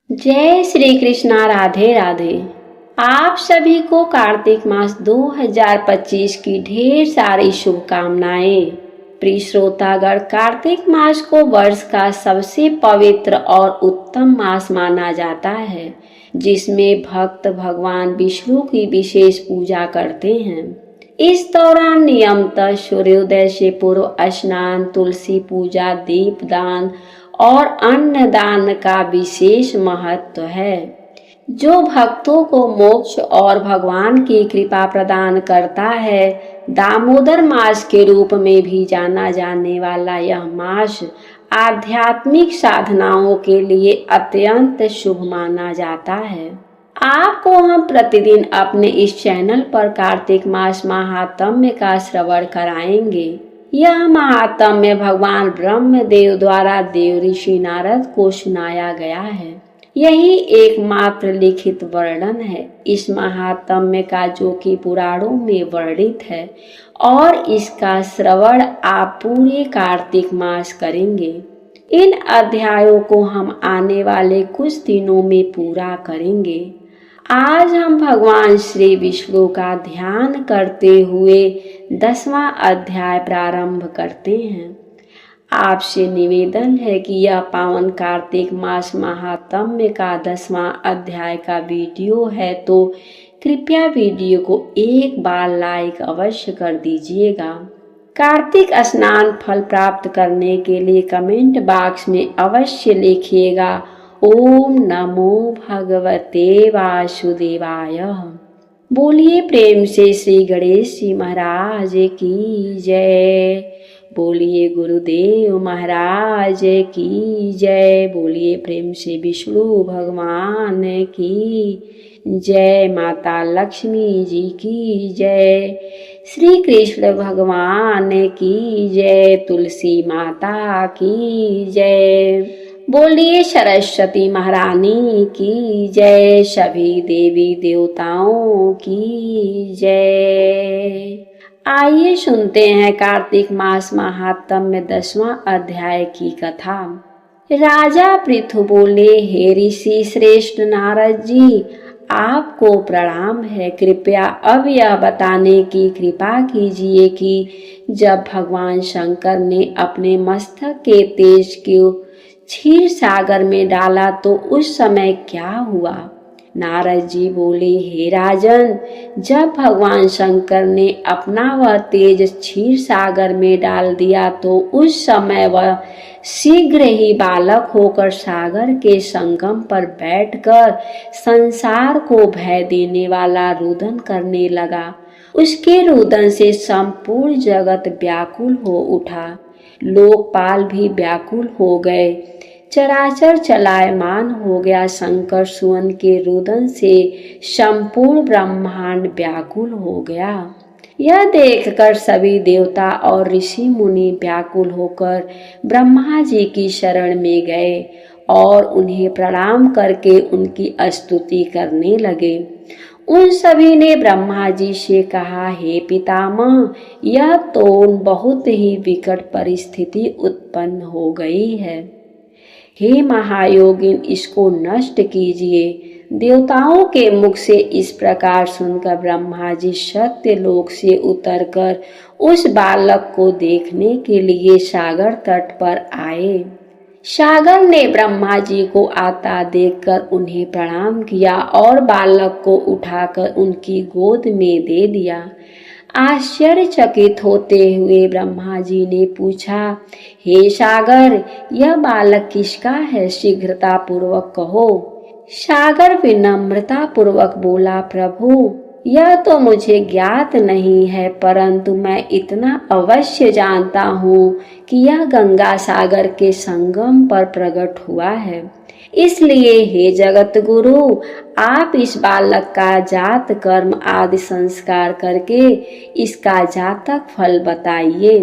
जय श्री कृष्णा। राधे राधे। आप सभी को कार्तिक मास 2025 की ढेर सारी शुभकामनाएं। प्रिय श्रोतागण, कार्तिक मास को वर्ष का सबसे पवित्र और उत्तम मास माना जाता है, जिसमें भक्त भगवान विष्णु की विशेष पूजा करते हैं। इस दौरान नियमतः सूर्योदय से पूर्व स्नान, तुलसी पूजा, दीपदान और अन्नदान का विशेष महत्व है, जो भक्तों को मोक्ष और भगवान की कृपा प्रदान करता है। दामोदर मास के रूप में भी जाना जाने वाला यह मास आध्यात्मिक साधनाओं के लिए अत्यंत शुभ माना जाता है। आपको हम प्रतिदिन अपने इस चैनल पर कार्तिक मास महात्म्य का श्रवण कराएंगे। यह महात्म्य भगवान ब्रह्मदेव द्वारा देव ऋषि नारद को सुनाया गया है। यही एकमात्र लिखित वर्णन है इस महात्म्य का, जो कि पुराणों में वर्णित है, और इसका श्रवण आप पूरे कार्तिक मास करेंगे। इन अध्यायों को हम आने वाले कुछ दिनों में पूरा करेंगे। आज हम भगवान श्री विष्णु का ध्यान करते हुए 10वां अध्याय प्रारंभ करते हैं। आपसे निवेदन है कि यह पावन कार्तिक मास महात्म्य का 10वां अध्याय का वीडियो है, तो कृपया वीडियो को एक बार लाइक अवश्य कर दीजिएगा। कार्तिक स्नान फल प्राप्त करने के लिए कमेंट बॉक्स में अवश्य लिखिएगा ओम नमो भगवते वासुदेवाय। बोलिए प्रेम से श्री गणेश जी महाराज की जय। बोलिए गुरुदेव महाराज की जय। बोलिए प्रेम से विष्णु भगवान की जय। माता लक्ष्मी जी की जय। श्री कृष्ण भगवान की जय। तुलसी माता की जय। बोलिए सरस्वती महारानी की जय। सभी देवी देवताओं की जय। आइए सुनते हैं कार्तिक मास महात्म्य 10वां अध्याय की कथा। राजा पृथु बोले, हे ऋषि श्रेष्ठ नारद जी, आपको प्रणाम है। कृपया अब यह बताने की कृपा कीजिए कि जब भगवान शंकर ने अपने मस्तक के तेज को क्षीर सागर में डाला तो उस समय क्या हुआ? नारद जी बोले, हे राजन, जब भगवान शंकर ने अपना वह तेज क्षीर सागर में डाल दिया तो उस समय वह शीघ्र ही बालक होकर सागर के संगम पर बैठकर संसार को भय देने वाला रुदन करने लगा। उसके रुदन से संपूर्ण जगत व्याकुल हो उठा। लोकपाल भी व्याकुल हो गए। चराचर चलायमान हो गया। शंकर सुवन के रुदन से संपूर्ण ब्रह्मांड व्याकुल हो गया। यह देखकर सभी देवता और ऋषि मुनि व्याकुल होकर ब्रह्मा जी की शरण में गए और उन्हें प्रणाम करके उनकी स्तुति करने लगे। उन सभी ने ब्रह्मा जी से कहा, हे पितामह, यह तो बहुत ही विकट परिस्थिति उत्पन्न हो गई है। हे महायोगिन, इसको नष्ट कीजिए। देवताओं के मुख से इस प्रकार सुनकर ब्रह्मा जी सत्य लोक से उतरकर उस बालक को देखने के लिए सागर तट पर आए। सागर ने ब्रह्मा जी को आता देखकर उन्हें प्रणाम किया और बालक को उठाकर उनकी गोद में दे दिया। आश्चर्यचकित होते हुए ब्रह्मा जी ने पूछा, हे सागर, यह बालक किसका है? शीघ्रता पूर्वक कहो। सागर विनम्रता पूर्वक बोला, प्रभु, यह तो मुझे ज्ञात नहीं है, परंतु मैं इतना अवश्य जानता हूँ कि यह गंगा सागर के संगम पर प्रकट हुआ है। इसलिए हे जगत गुरु, आप इस बालक का जात कर्म आदि संस्कार करके इसका जातक फल बताइए।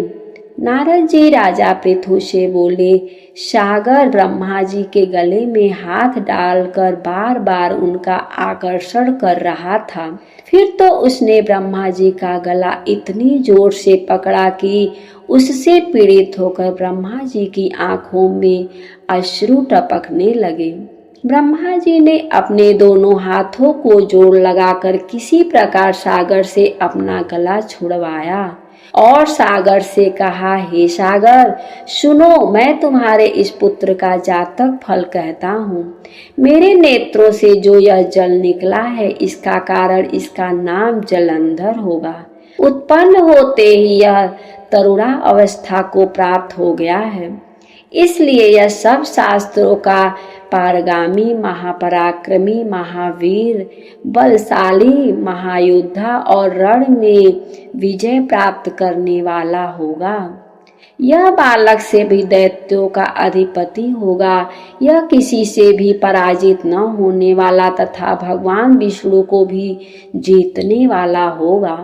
नारद जी राजा पृथु से बोले, सागर ब्रह्मा जी के गले में हाथ डालकर बार बार उनका आकर्षण कर रहा था। फिर तो उसने ब्रह्मा जी का गला इतनी जोर से पकड़ा कि उससे पीड़ित होकर ब्रह्मा जी की आंखों में अश्रु टपकने लगे। ब्रह्मा जी ने अपने दोनों हाथों को जोड़ लगाकर किसी प्रकार सागर से अपना गला छुड़वाया और सागर से कहा, हे सागर, सुनो, मैं तुम्हारे इस पुत्र का जातक फल कहता हूँ। मेरे नेत्रों से जो यह जल निकला है, इसका कारण इसका नाम जलंधर होगा। उत्पन्न होते ही यह तरुणा अवस्था को प्राप्त हो गया है, इसलिए यह सब शास्त्रों का पारगामी, महापराक्रमी, महावीर, बलशाली, महायोद्धा और रण में विजय प्राप्त करने वाला होगा। यह बालक से भी दैत्यों का अधिपति होगा। यह किसी से भी पराजित न होने वाला तथा भगवान विष्णु को भी जीतने वाला होगा।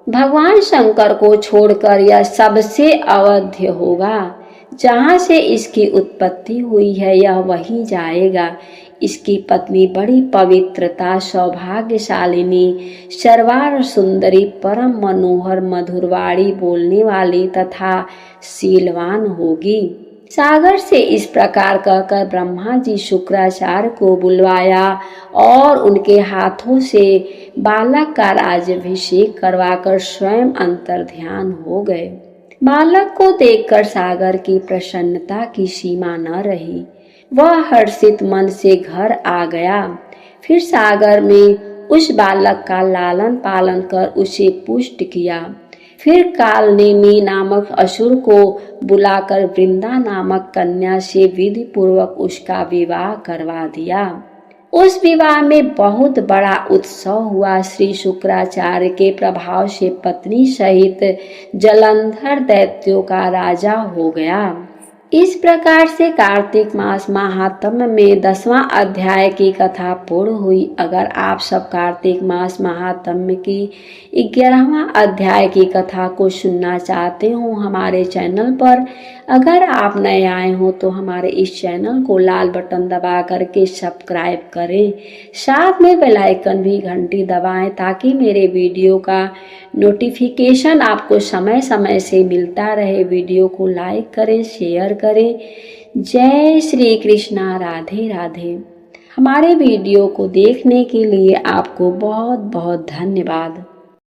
भगवान शंकर को छोड़कर यह सबसे अवध्य होगा। जहाँ से इसकी उत्पत्ति हुई है, यह वहीं जाएगा। इसकी पत्नी बड़ी पवित्रता, सौभाग्यशालिनी, सर्वार सुंदरी, परम मनोहर, मधुरवाणी बोलने वाली तथा शीलवान होगी। सागर से इस प्रकार कहकर ब्रह्मा जी शुक्राचार्य को बुलवाया और उनके हाथों से बालक का राज्याभिषेक करवाकर स्वयं अंतर्ध्यान हो गए। बालक को देखकर सागर की प्रसन्नता की सीमा न रही। वह हर्षित मन से घर आ गया। फिर सागर में उस बालक का लालन पालन कर उसे पुष्ट किया। फिर कालनेमी नामक असुर को बुलाकर वृंदा नामक कन्या से विधि पूर्वक उसका विवाह करवा दिया। उस विवाह में बहुत बड़ा उत्सव हुआ। श्री शुक्राचार्य के प्रभाव से पत्नी सहित जलंधर दैत्यों का राजा हो गया। इस प्रकार से कार्तिक मास महात्म्य में 10वां अध्याय की कथा पूर्ण हुई। अगर आप सब कार्तिक मास महात्म्य की 11वां अध्याय की कथा को सुनना चाहते हो हमारे चैनल पर, अगर आप नए आए हो तो हमारे इस चैनल को लाल बटन दबा करके सब्सक्राइब करें। साथ में बेल आइकन भी घंटी दबाएं ताकि मेरे वीडियो का नोटिफिकेशन आपको समय समय से मिलता रहे। वीडियो को लाइक करें, शेयर करें। जय श्री कृष्णा, राधे राधे। हमारे वीडियो को देखने के लिए आपको बहुत बहुत धन्यवाद।